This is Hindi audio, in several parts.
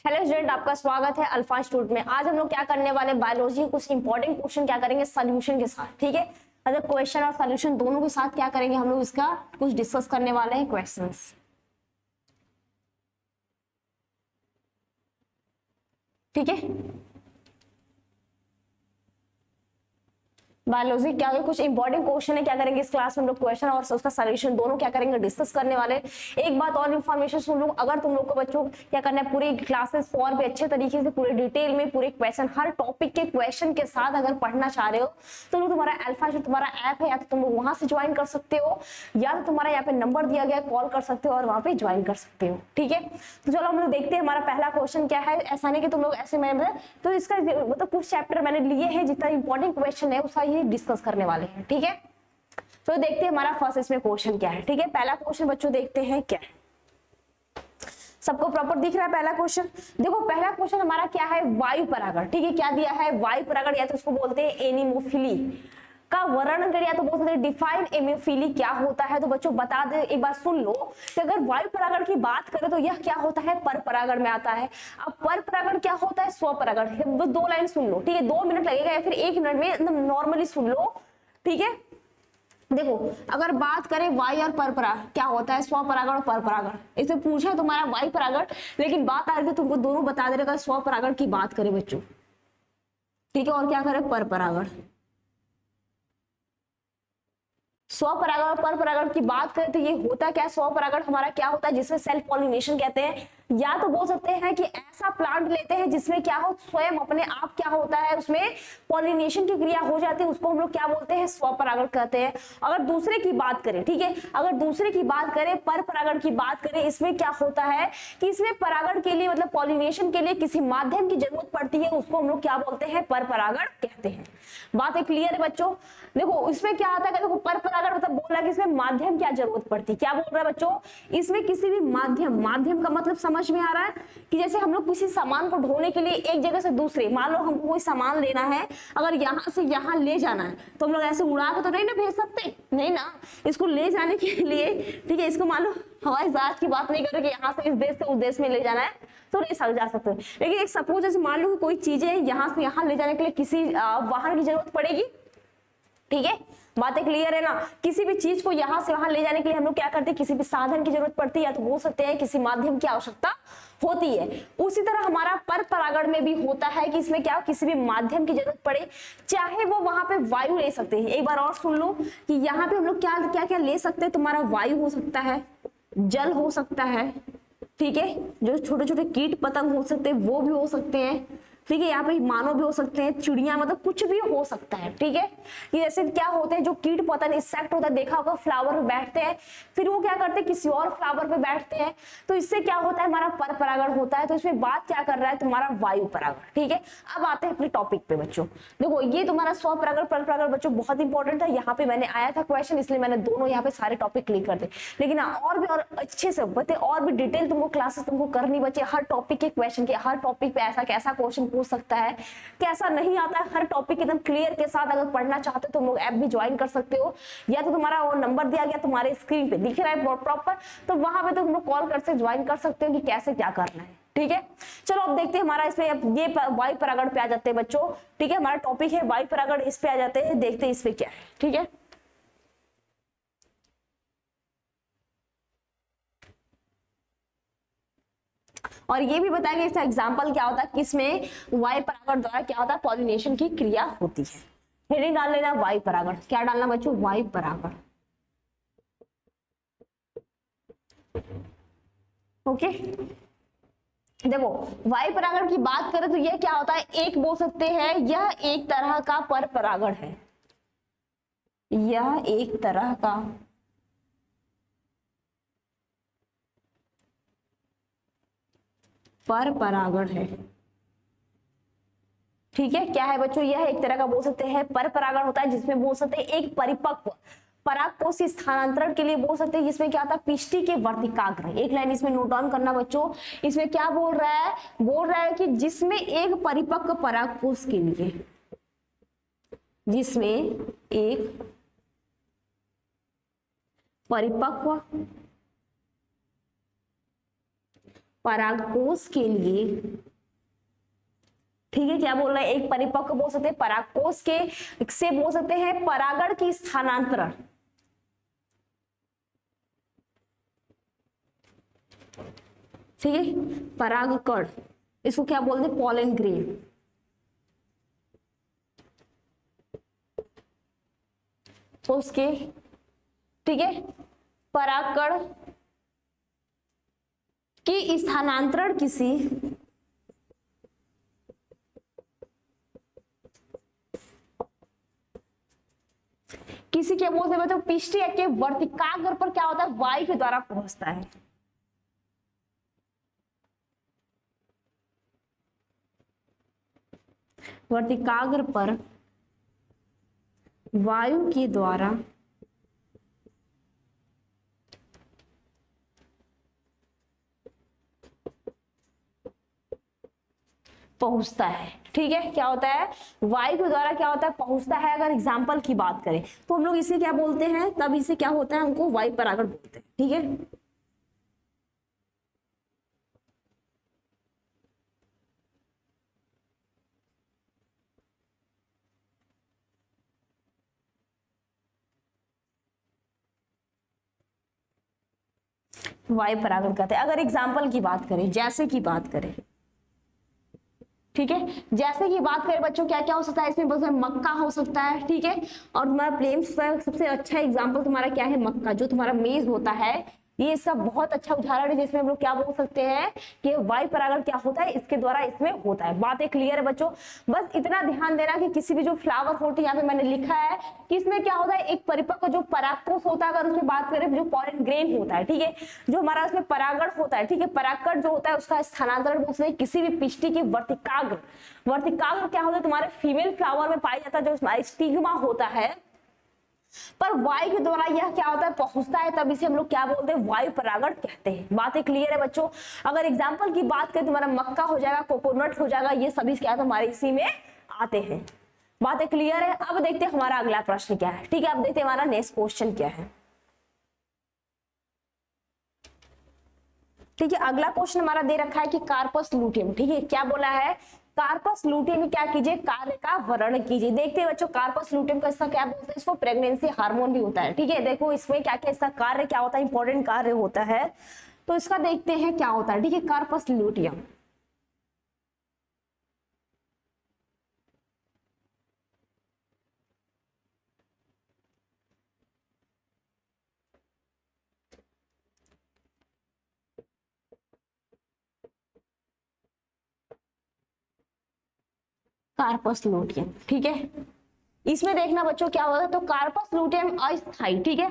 हेलो स्टूडेंट, आपका स्वागत है अल्फा इंस्टीट्यूट में। आज हम लोग क्या करने वाले, बायोलॉजी कुछ इंपॉर्टेंट क्वेश्चन क्या करेंगे सॉल्यूशन के साथ। ठीक है, मतलब क्वेश्चन और सॉल्यूशन दोनों के साथ क्या करेंगे हम लोग, इसका कुछ डिस्कस करने वाले हैं क्वेश्चंस। ठीक है, बायोलॉजी क्या है, कुछ इंपॉर्टेंट क्वेश्चन है, क्या करेंगे इस क्लास में हम लोग क्वेश्चन और उसका सॉल्यूशन दोनों क्या करेंगे डिस्कस करने वाले। एक बात और इन्फॉर्मेशन सुन लो, अगर तुम लोग को बच्चों क्या करना है, पूरी क्लासेस फॉर भी अच्छे तरीके से पूरे डिटेल में पूरे क्वेश्चन हर टॉपिक के क्वेश्चन के साथ अगर पढ़ना चाह रहे हो तो लोग तुम्हारा अल्फा जो तुम्हारा ऐप है या तो तुम लोग वहां से ज्वाइन कर सकते हो या तो तुम्हारा यहाँ पे नंबर दिया गया कॉल कर सकते हो और वहां पे ज्वाइन कर सकते हो। ठीक है, तो चलो हम लोग देखते हैं हमारा पहला क्वेश्चन क्या है। ऐसा नहीं कि तुम लोग ऐसे मैंने तो इसका मतलब कुछ चैप्टर मैंने लिए हैं, जितना इंपॉर्टेंट क्वेश्चन है उसका ये डिस्कस करने वाले हैं। ठीक है, तो देखते हैं हमारा फर्स्ट इसमें क्वेश्चन क्या है। ठीक है, पहला क्वेश्चन बच्चों देखते हैं क्या है। सबको प्रॉपर दिख रहा है पहला क्वेश्चन? देखो पहला क्वेश्चन हमारा क्या है, वायु परागण। ठीक है, क्या दिया है, वायु परागण, या तो उसको बोलते हैं एनिमोफिली का वर्णन करिए, या तो बोल सकते हैं डिफाइन एनिमोफिली क्या होता है। तो बच्चों बता दे, एक बार सुन लो कि अगर वायु परागण की बात करें तो यह क्या होता है, पर परागण में आता है। अब पर परागण क्या होता है, स्वपरागण। दो लाइन सुन लो, ठीक है, 2 मिनट लगेगा या फिर 1 मिनट में नॉर्मली सुन लो। ठीक है, देखो अगर बात करें वायु और परपरागण क्या होता है, स्वपरागण और परपरागण। इसे पूछा तुम्हारा वायु परागण, लेकिन बात आ रही है तुमको दोनों बता दे रहा, स्वपरागण की बात करें बच्चों। ठीक है, और क्या करें, परपरागण। स्वपरागण और परपरागण की बात करें तो ये होता क्या है, स्वपरागण हमारा क्या होता है जिसमें सेल्फ पॉलिनेशन कहते हैं, या तो बोल सकते हैं कि ऐसा प्लांट लेते हैं जिसमें क्या हो, स्वयं अपने आप क्या होता है उसमें पॉलिनेशन की क्रिया हो जाती है, उसको हम लोग क्या बोलते हैं, स्वपरागण कहते हैं। अगर दूसरे की बात करें, ठीक है, अगर दूसरे की बात करें, परपरागण की बात करें, इसमें क्या होता है कि इसमें परागण के लिए मतलब पॉलिनेशन के लिए किसी माध्यम की जरूरत पड़ती है, उसको हम लोग क्या बोलते हैं, परपरागण कहते हैं। बात है क्लियर है बच्चों? देखो इसमें क्या आता है, देखो परपरागण मतलब बोल रहा है कि इसमें माध्यम क्या जरूरत पड़ती है, क्या बोल रहा है बच्चों, इसमें किसी भी माध्यम, माध्यम का मतलब समझ में आ रहा है कि जैसे हम लोग किसी सामान को ढोने के लिए एक जगह से दूसरे, मान लो हमको कोई सामान लेना है, अगर यहाँ से यहाँ ले जाना है तो हम लोग ऐसे उड़ा के तो नहीं ना भेज सकते, नहीं ना, इसको ले जाने के लिए, ठीक है, इसको मान लो हवाई जहाज की बात नहीं करें कि यहाँ से इस देश से उस देश में ले जाना है तो ले सक जा सकते हैं, लेकिन एक सपोज जैसे मान लो कोई चीजें यहाँ से यहाँ ले जाने के लिए किसी वाहन की जरूरत पड़ेगी। ठीक है, बातें क्लियर है ना, किसी भी चीज को यहां से वहां ले जाने के लिए हम लोग क्या करते हैं, किसी भी साधन की जरूरत पड़ती है, या तो बोल सकते हैं किसी माध्यम की आवश्यकता होती है। उसी तरह हमारा पर परागण में भी होता है कि इसमें क्या किसी भी माध्यम की जरूरत पड़े, चाहे वो वहां पे वायु ले सकते हैं। एक बार और सुन लो कि यहाँ पे हम लोग क्या क्या क्या ले सकते हैं, तुम्हारा वायु हो सकता है, जल हो सकता है, ठीक है, जो छोटे छोटे कीट पतंग हो सकते हैं वो भी हो सकते हैं, ठीक है, यहाँ पे मानव भी हो सकते हैं, चिड़िया, मतलब कुछ भी हो सकता है। ठीक है, ये जैसे क्या होते हैं जो कीट पतंग इंसेक्ट होता है, देखा होगा फ्लावर पे बैठते हैं, फिर वो क्या करते हैं किसी और फ्लावर पे बैठते हैं, तो इससे क्या होता है हमारा पर परागण होता है। तो इसमें बात क्या कर रहा है तुम्हारा वायु परागण। ठीक है, अब आते हैं अपने टॉपिक पे बच्चों। देखो ये तुम्हारा स्वपरागण पर परागण बच्चों बहुत इंपॉर्टेंट है, यहाँ पे मैंने आया था क्वेश्चन, इसलिए मैंने दोनों यहाँ पे सारे टॉपिक क्लिक कर दे, लेकिन और भी और अच्छे से बते और भी डिटेल तुमको क्लासेस तुमको करनी बचे, हर टॉपिक के क्वेश्चन के, हर टॉपिक पे ऐसा कैसा क्वेश्चन पूछ सकता है, कैसा नहीं आता है, हर टॉपिक एकदम क्लियर के साथ अगर पढ़ना चाहते हो तो तुम लोग ऐप भी ज्वाइन कर सकते हो, या तो तुम्हारा वो नंबर दिया गया तुम्हारे स्क्रीन पे दिख रहा है प्रॉपर, तो वहां पे तुम लोग कॉल कर से ज्वाइन कर सकते हो कि कैसे क्या करना है। ठीक है, चलो अब देखते हैं हमारा इसमें ये वायु परागण पे आ जाते हैं बच्चों। ठीक है, हमारा टॉपिक है वायु परागण, इस पे आ जाते हैं, देखते हैं इस पे क्या है। ठीक है, और ये भी बताएंगे इसका एग्जाम्पल क्या होता है, किसमें वायु परागण द्वारा क्या होता है पॉलिनेशन की क्रिया होती है। हेडिंग डाल लेना वायु परागण, क्या डालना बच्चों, वायु परागण। ओके, देखो वायु परागण की बात करें तो यह क्या होता है, एक बोल सकते हैं यह एक तरह का पर परागण है, यह एक तरह का पर परागण है। ठीक है, क्या है बच्चों, यह एक तरह का बोल सकते हैं पर परागण होता है, जिसमें बोल सकते हैं एक परिपक्व परागकोषीय स्थानांतरण के लिए बोल सकते हैं, जिसमें क्या आता है पिष्टि के वर्तिकाग्र। एक लाइन इसमें नोट डाउन करना बच्चों, इसमें क्या बोल रहा है कि जिसमें एक परिपक्व परागकोष के लिए, जिसमें एक परिपक्व परागकोश के लिए, ठीक है, क्या बोल रहे हैं, एक परिपक्व बोल सकते हैं, परागकोश के से बोल सकते हैं परागण की स्थानांतरण, ठीक है, परागकण, इसको क्या बोलते हैं, पॉलन ग्रेन। तो उसके, ठीक है, परागकण की स्थानांतरण किसी क्या बोलते हैं, तो पृष्ठीय के वर्तिकाग्र पर क्या होता है, वायु के द्वारा पहुंचता है। वर्तिकाग्र पर वायु के द्वारा पहुंचता है, ठीक है, क्या होता है, वायु के द्वारा क्या होता है, पहुंचता है। अगर एग्जाम्पल की बात करें तो हम लोग इसे क्या बोलते हैं, तब इसे क्या होता है, हमको वायु परागण बोलते हैं, ठीक है। वायु परागण कहते हैं। अगर एग्जाम्पल की बात करें, जैसे की बात करें, ठीक है, जैसे की बात करें बच्चों, क्या क्या हो सकता है इसमें, बस मक्का हो सकता है, ठीक है, और तुम्हारा प्लेम्स का सबसे अच्छा एग्जांपल तुम्हारा क्या है, मक्का, जो तुम्हारा मेज होता है, ये इसका बहुत अच्छा उदाहरण है, जिसमें हम लोग क्या बोल सकते हैं कि वायु परागण क्या होता है, इसके द्वारा इसमें होता है। बातें क्लियर है बच्चों, बस इतना ध्यान देना कि किसी भी जो फ्लावर होती है, यहाँ पे मैंने लिखा है कि इसमें क्या होता है, एक परिपक्व जो परागकोश होता है, अगर उसमें बात करें जो पॉलन ग्रेन होता है, ठीक है, जो हमारा उसमें परागण होता है, ठीक है, परागकण जो होता है उसका स्थानांतरण बोलते हैं किसी भी पिष्टी के वर्तिकाग्र। वर्तिकाग्र क्या होता है, तुम्हारे फीमेल फ्लावर में पाया जाता है, जो हमारा स्टिग्मा होता है, पर वायु के द्वारा यह क्या होता है, पहुंचता है, तब इसे हम लोग क्या बोलते हैं, वायु परागण कहते हैं। बातें क्लियर है बच्चों। अगर एग्जांपल की बात करें, तुम्हारा मक्का हो जाएगा, कोकोनट हो जाएगा, ये सभी क्या हमारे इसी में आते हैं। बातें क्लियर है। अब देखते हैं हमारा अगला प्रश्न क्या है, ठीक है, अब देखते हैं हमारा नेक्स्ट क्वेश्चन क्या है, ठीक है। अगला क्वेश्चन हमारा दे रखा है कि कार्पस लूटियम, ठीक है, क्या बोला है, कार्पस लूटियम में क्या कीजिए, कार्य का वर्णन कीजिए। देखते हैं बच्चों, कार्पस लूटियम का इसका क्या बोलते हैं, इसको प्रेगनेंसी हार्मोन भी होता है, ठीक है। देखो इसमें क्या क्या इसका कार्य क्या होता है, इंपॉर्टेंट कार्य होता है, तो इसका देखते हैं क्या होता है, ठीक है, कार्पस लूटियम। कार्पस लूटियम, ठीक है, इसमें देखना बच्चों क्या होता है, तो कार्पस लूटियम अस्थाई, ठीक है,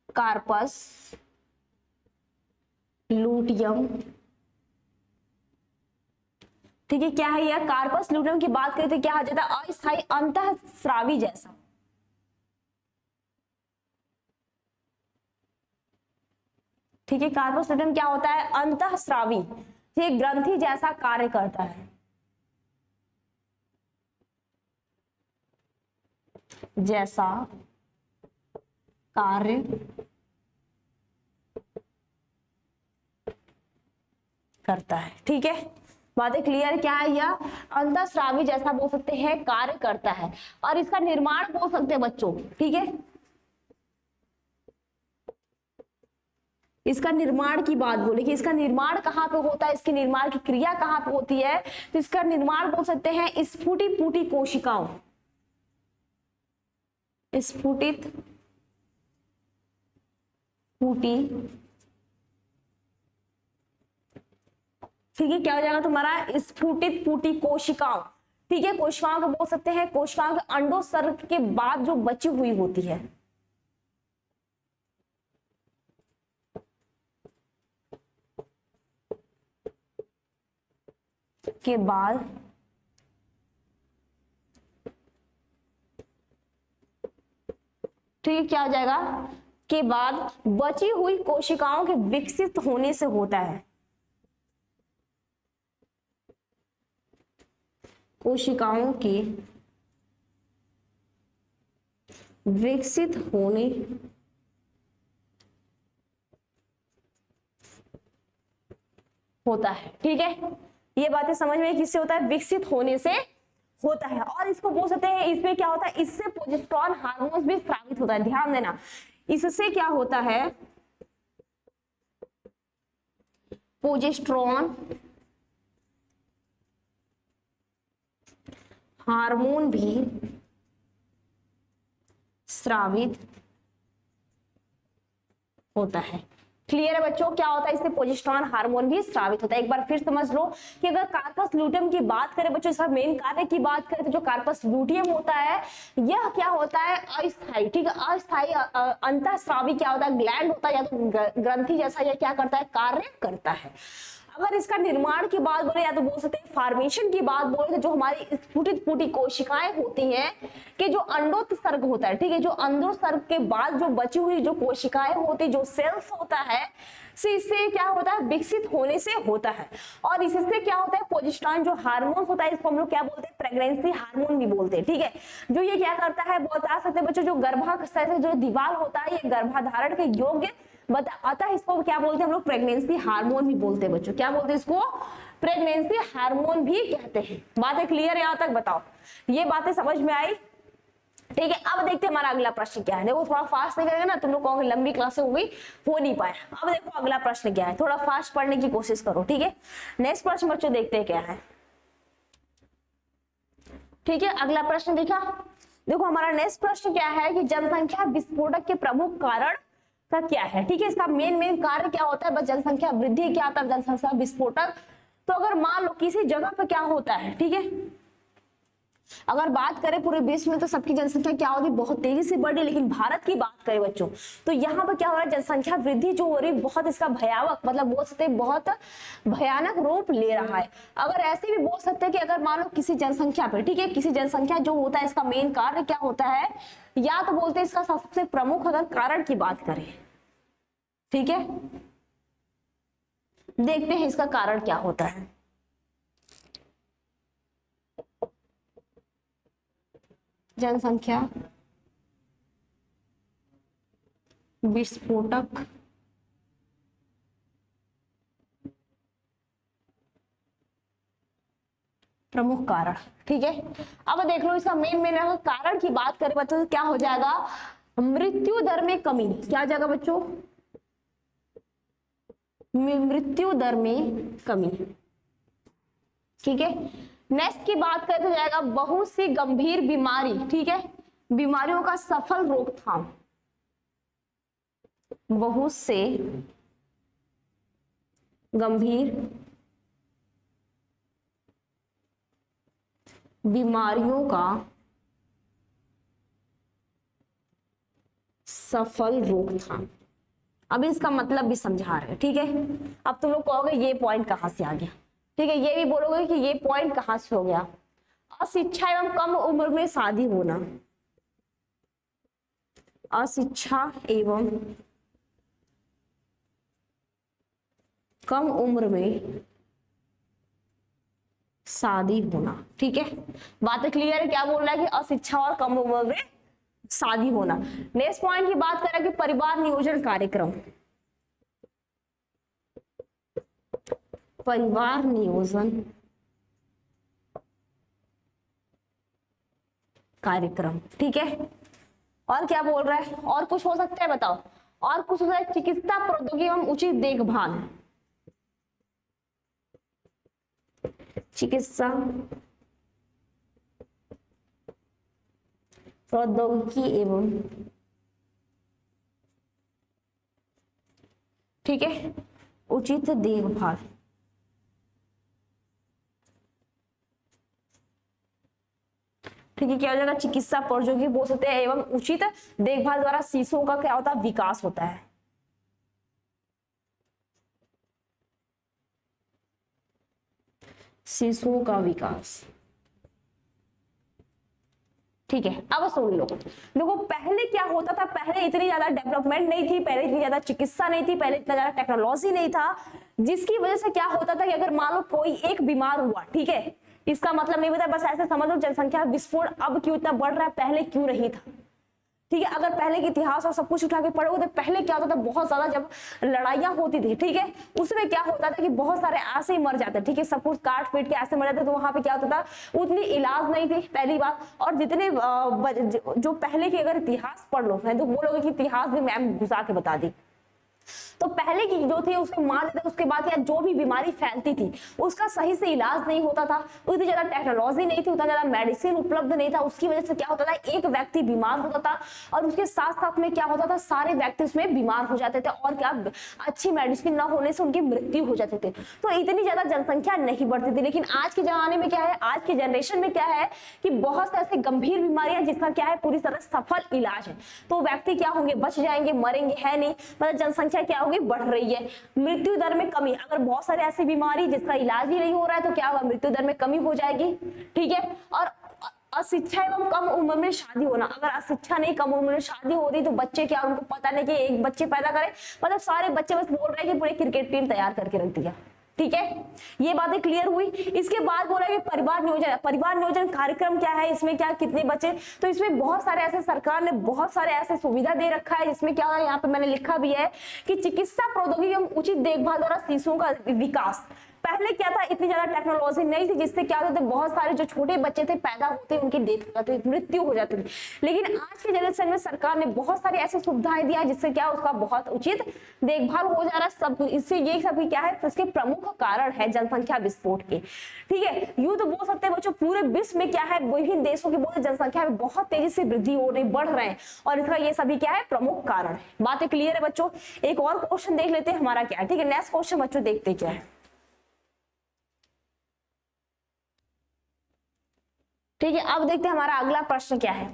कार्पस लूटियम, ठीक है, क्या है यह, कार्पस लूटियम की बात करें तो क्या आ जाता है, अस्थाई अंतःस्रावी जैसा, ठीक है, कार्पस लूटियम क्या होता है, अंतःस्रावी, ये ग्रंथि जैसा कार्य करता है, जैसा कार्य करता है, ठीक है। बातें क्लियर क्या है, यह अंतःस्रावी जैसा बोल सकते हैं कार्य करता है, और इसका निर्माण बोल सकते हैं बच्चों, ठीक है, इसका निर्माण की बात बोले कि इसका निर्माण कहाँ पे होता है, इसके निर्माण की क्रिया कहाँ पे होती है, तो इसका निर्माण बोल सकते हैं स्फुटी पुटी कोशिकाओं, स्फुटित पुटी, ठीक है, क्या हो जाएगा तुम्हारा, स्फुटित पुटी कोशिकाओं, ठीक है, कोशिकाओं को बोल सकते हैं, कोशिकाओं के अंडोत्सर्ग के बाद जो बची हुई होती है, के बाद ठीक है, क्या हो जाएगा, के बाद बची हुई कोशिकाओं के विकसित होने से होता है, कोशिकाओं के विकसित होने होता है। ठीक है, ये बातें समझ में किससे होता है, विकसित होने से होता है। और इसको बोल सकते हैं, इसमें क्या होता है, इससे प्रोजेस्टेरॉन हार्मोन भी स्रावित होता है। ध्यान देना, इससे क्या होता है, प्रोजेस्टेरॉन हार्मोन भी स्रावित होता है। क्लियर है बच्चों, क्या होता है, इससे प्रोजेस्टेरॉन हार्मोन भी स्रावित होता है। एक बार फिर समझ लो कि अगर कार्पस लूटियम की बात करें बच्चों, इसका मेन कार्य की बात करें तो जो कार्पस लूटियम होता है यह क्या होता है, अस्थायी, ठीक है, अस्थायी अंतःस्रावी क्या होता है, ग्लैंड होता है या तो ग्रंथि जैसा, यह क्या करता है, कार्य करता है। अगर इसका निर्माण की बात बोले या तो बोल सकते हैं फॉर्मेशन की बात बोले तो जो हमारी स्फुटित फूटी कोशिकाएं होती हैं कि जो अंडोत्सर्ग होता है, ठीक है, जो अंडोत्सर्ग के बाद जो बची हुई जो कोशिकाएं होती, जो सेल्स होता है, इससे क्या होता है, विकसित होने से होता है। और इससे क्या होता है, प्रोजेस्टेरॉन जो हार्मोन होता है इसको हम लोग क्या बोलते हैं, प्रेगनेंसी हार्मोन भी बोलते हैं। ठीक है, जो ये क्या करता है, बता सकते हैं बच्चों, जो गर्भाशय जो दीवार होता है ये गर्भाधारण के योग्य अतः इसको क्या बोलते हैं हम लोग, प्रेगनेंसी हार्मोन भी बोलते हैं बच्चों। क्या बोलते हैं इसको, प्रेगनेंसी हार्मोन भी कहते हैं। बातें क्लियर है, यहां तक बताओ, ये बातें समझ में आई। ठीक है, अब देखते हैं हमारा अगला प्रश्न क्या है। देखो थोड़ा फास्ट नहीं करेंगे ना, तुम लोग कहोगे लंबी क्लास हो गई, हो नहीं पाया। अब देखो अगला प्रश्न क्या है, थोड़ा फास्ट पढ़ने की कोशिश करो। ठीक है, नेक्स्ट प्रश्न बच्चों देखते हैं क्या है। ठीक है, अगला प्रश्न देखा, देखो हमारा नेक्स्ट प्रश्न क्या है कि जनसंख्या विस्फोटक के प्रमुख कारण का क्या है। ठीक है, इसका मेन कार्य क्या होता है, बस जनसंख्या वृद्धि क्या होता है, जनसंख्या विस्फोटक। तो अगर मान लो किसी जगह पे क्या होता है, ठीक है, अगर बात करें पूरे विश्व में तो सबकी जनसंख्या क्या होती है, बहुत तेजी से बढ़ रही है, लेकिन भारत की बात करें बच्चों तो यहाँ पर क्या हो रहा है, जनसंख्या वृद्धि जो हो रही है बहुत इसका भयावह, मतलब बोल सकते हैं बहुत भयानक रूप ले रहा है। अगर ऐसे भी बोल सकते हैं कि अगर मान लो किसी जनसंख्या पे, ठीक है, किसी जनसंख्या जो होता है इसका मेन कार्य क्या होता है, या तो बोलते हैं इसका सबसे प्रमुख अगर कारण की बात करें, ठीक है, देखते हैं इसका कारण क्या होता है। जनसंख्या विस्फोटक प्रमुख कारण। ठीक है, अब देख लो इसका मेन कारण की बात करें बच्चों तो क्या हो जाएगा, मृत्यु दर में कमी। क्या हो जाएगा बच्चों, मृत्यु दर में कमी। ठीक है, नेक्स्ट की बात करें तो जाएगा बहुत सी गंभीर बीमारी, ठीक है, बीमारियों का सफल रोकथाम, बहुत से गंभीर बीमारियों का सफल रोकथाम। अब इसका मतलब भी समझा रहे हैं। ठीक है, अब तुम लोग कहोगे ये पॉइंट कहां से आ गया, ठीक है, ये भी बोलोगे कि ये पॉइंट कहां से हो गया। अशिक्षा एवं कम उम्र में शादी होना, अशिक्षा एवं कम उम्र में शादी होना। ठीक है, बातें क्लियर है, क्या बोल रहा है कि अशिक्षा और कम उम्र में शादी होना। नेक्स्ट पॉइंट की बात करें कि परिवार नियोजन कार्यक्रम, परिवार नियोजन कार्यक्रम। ठीक है, और क्या बोल रहा है, और कुछ हो सकता है बताओ, और कुछ हो सकता है, चिकित्सा प्रौद्योगिकी एवं उचित देखभाल, चिकित्सा प्रौद्योगिकी एवं, ठीक है, उचित देखभाल। ठीक है, क्या हो जाएगा, चिकित्सा प्रौद्योगिकी बोल सकते हैं एवं उचित देखभाल द्वारा शिशुओं का क्या होता है, विकास होता है। शिशुओं का विकास। ठीक है, अब सुन लो, देखो पहले क्या होता था, पहले इतनी ज्यादा डेवलपमेंट नहीं थी, पहले इतनी ज्यादा चिकित्सा नहीं थी, पहले इतना ज्यादा टेक्नोलॉजी नहीं था, जिसकी वजह से क्या होता था कि अगर मान लो कोई एक बीमार हुआ, ठीक है, इसका मतलब नहीं पता, बस ऐसे समझ लो जनसंख्या विस्फोट अब क्यों इतना बढ़ रहा है, पहले क्यों नहीं था। ठीक है, अगर पहले के इतिहास और सब कुछ उठा के पढ़ोगे तो पहले क्या होता था, बहुत ज्यादा जब लड़ाइयां होती थी, ठीक है, उसमें क्या होता था कि बहुत सारे ऐसे ही मर जाते, ठीक है, सब कुछ काट पीट के ऐसे मर जाते, तो वहां पे क्या होता था, उतनी इलाज नहीं थी पहली बात। और जितने जो पहले के अगर इतिहास पढ़ लो तो बोलोगे कि इतिहास भी मैम घुसा के बता दी, तो पहले की जो थी उसको मार देते, उसके बाद या जो भी बीमारी फैलती थी उसका सही से इलाज नहीं होता था, उतनी ज्यादा टेक्नोलॉजी नहीं थी, उतना ज्यादा मेडिसिन उपलब्ध नहीं था, उसकी वजह से क्या होता था, एक व्यक्ति बीमार होता था और उसके साथ साथ में क्या होता था, सारे व्यक्ति उसमें बीमार हो जाते थे, और क्या अच्छी मेडिसिन न होने से उनकी मृत्यु हो जाती थी, तो इतनी ज्यादा जनसंख्या नहीं बढ़ती थी। लेकिन आज के जमाने में क्या है, आज के जनरेशन में क्या है कि बहुत से ऐसे गंभीर बीमारियां जिसका क्या है पूरी तरह सफल इलाज है, तो व्यक्ति क्या होंगे, बच जाएंगे, मरेंगे है नहीं, मतलब जनसंख्या क्या होगी, बढ़ रही है। मृत्यु दर में कमी, अगर बहुत सारे ऐसी बीमारी जिसका इलाज ही नहीं हो रहा है तो क्या होगा, मृत्यु दर में कमी हो जाएगी, ठीक है। और अशिक्षा एवं कम उम्र में शादी होना, अगर अशिक्षा नहीं, कम उम्र में शादी हो रही तो बच्चे क्या, उनको पता नहीं कि एक बच्चे पैदा करें, मतलब सारे बच्चे बस बोल रहे हैं कि पूरे क्रिकेट टीम तैयार करके रख दिया, ठीक है, ये बातें क्लियर हुई। इसके बाद बोला कि परिवार नियोजन, परिवार नियोजन कार्यक्रम क्या है, इसमें क्या कितने बच्चे, तो इसमें बहुत सारे ऐसे सरकार ने बहुत सारे ऐसे सुविधा दे रखा है, जिसमें क्या है, यहाँ पे मैंने लिखा भी है कि चिकित्सा प्रौद्योगिकी एवं उचित देखभाल द्वारा शिशुओं का विकास। पहले क्या था, इतनी ज्यादा टेक्नोलॉजी नहीं थी, जिससे क्या होता था, बहुत सारे जो छोटे बच्चे थे पैदा होते उनकी डेथ हो जाती थी, मृत्यु हो जाती थी। लेकिन आज के जनरेशन में सरकार ने बहुत सारी ऐसी सुविधाएं दिया जिससे क्या उसका बहुत उचित देखभाल हो जा रहा है सब। इससे ये सब क्या है, इसके प्रमुख कारण है जनसंख्या विस्फोट के, ठीक है। यूं तो बोल सकते हैं बच्चों पूरे विश्व में क्या है, विभिन्न देशों की बहुत जनसंख्या में बहुत तेजी से वृद्धि हो रही, बढ़ रहे हैं, और इसका ये सभी क्या है, प्रमुख कारण है। बातें क्लियर है बच्चों। एक और क्वेश्चन देख लेते हैं हमारा क्या है, ठीक है, नेक्स्ट क्वेश्चन बच्चों देखते क्या है, ठीक है। अब देखते हैं हमारा अगला प्रश्न क्या है।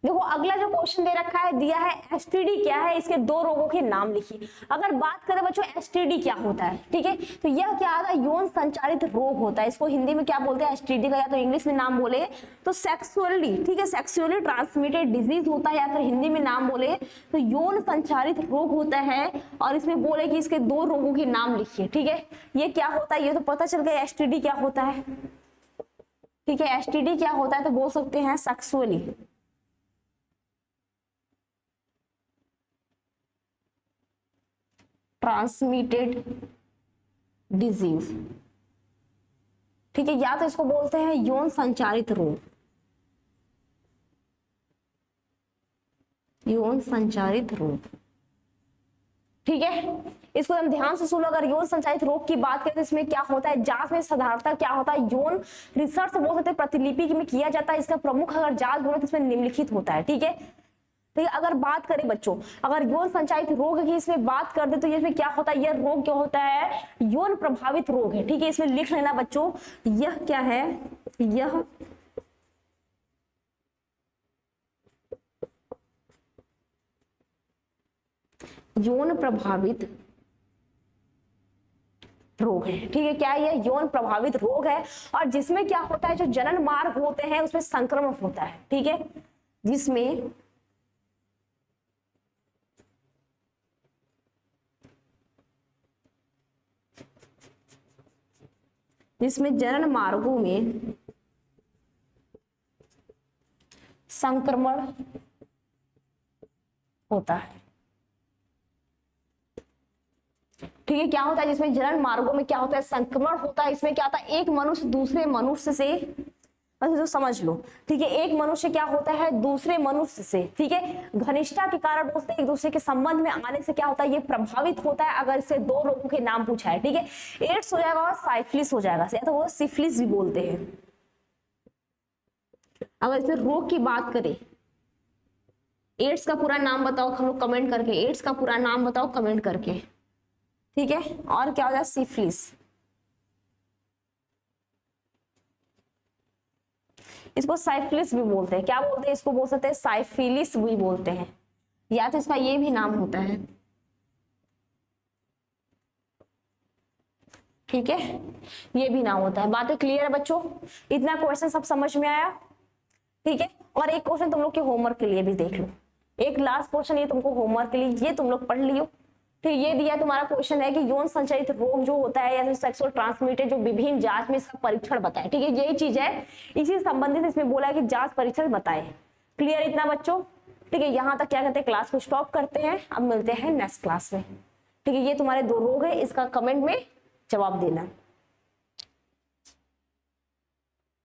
देखो अगला जो क्वेश्चन दे रखा है, दिया है एसटीडी क्या है, इसके दो रोगों के नाम लिखिए। अगर बात करें बच्चों एसटीडी क्या होता है, ठीक है, तो यह क्या आता है, यौन संचारित रोग होता है। इसको हिंदी में क्या बोलते हैं, एसटीडी का या तो इंग्लिश में नाम बोले तो सेक्सुअली, ठीक है, सेक्सुअली ट्रांसमिटेड डिजीज होता है, या फिर हिंदी में नाम बोले तो यौन संचारित रोग होता है। और इसमें बोले कि इसके दो रोगों के नाम लिखिए, ठीक है। ये क्या होता है, ये तो पता चल गया एसटीडी क्या होता है, ठीक है। एसटीडी क्या होता है तो बोल सकते हैं सेक्सुअली ट्रांसमिटेड डिजीज, ठीक है, या तो इसको बोलते हैं यौन संचारित रोग, यौन संचारित रोग, ठीक है। इसको हम ध्यान से सुनो। अगर यौन संचारित रोग की बात करें तो इसमें क्या होता है, जांच में साधारणतः क्या होता है, यौन रिसर्च बोल सकते हैं, प्रतिलिपि में किया जाता है। इसका प्रमुख अगर जांच बोले तो इसमें निम्नलिखित होता है, ठीक है। तो अगर बात करें बच्चों, अगर यौन संचारित रोग की इसमें बात कर दे तो इसमें क्या होता है, यह रोग क्या होता है, यौन प्रभावित रोग है, ठीक है। इसमें लिख लेना बच्चों, यह क्या है, यह यौन प्रभावित रोग है, ठीक है। क्या यह यौन प्रभावित रोग है, और जिसमें क्या होता है, जो जनन मार्ग होते हैं उसमें संक्रमण होता है, ठीक है, जिसमें जनन मार्गों में संक्रमण होता है, ठीक है। क्या होता है, जिसमें जनन मार्गों में क्या होता है, संक्रमण होता है। इसमें क्या होता है, एक मनुष्य दूसरे मनुष्य से, तो समझ लो, ठीक है, एक मनुष्य क्या होता है दूसरे मनुष्य से, ठीक है, घनिष्ठता के कारण बोलते हैं एक दूसरे के संबंध में आने से क्या होता है, ये प्रभावित होता है। अगर इसे दो रोगों के नाम पूछा है, ठीक है, एड्स हो जाएगा और साइफिलिस हो जाएगा, या तो वो सिफिलिस भी बोलते हैं। अगर इसमें रोग की बात करें, एड्स का पूरा नाम बताओ हम लोग कमेंट करके, एड्स का पूरा नाम बताओ कमेंट करके, ठीक है। और क्या हो जाए, सिफिलिस, इसको साइफिलिस भी बोलते हैं। क्या बोलते हैं, इसको बोल सकते हैं साइफिलिस भी बोलते हैं, या तो इसका ये भी नाम होता है, ठीक है, ये भी नाम होता है। बातें क्लियर है बच्चों, इतना क्वेश्चन सब समझ में आया, ठीक है। और एक क्वेश्चन तुम लोग के होमवर्क के लिए भी देख लो, एक लास्ट क्वेश्चन ये तुमको होमवर्क के लिए, ये तुम लोग पढ़ लियो, ठीक। ये दिया तुम्हारा क्वेश्चन है कि यौन संचारित रोग जो होता है या फिर सेक्सुअल ट्रांसमिटेड, जो विभिन्न जांच में इसका परीक्षण बताए, ठीक है, यही चीज है, इसी संबंधित इसमें बोला है कि जांच परीक्षण बताए। क्लियर इतना बच्चों, ठीक है, यहाँ तक क्या करते हैं, क्लास को स्टॉप करते हैं। अब मिलते हैं नेक्स्ट क्लास में। ठीक है, ये तुम्हारे 2 रोग है, इसका कमेंट में जवाब देना।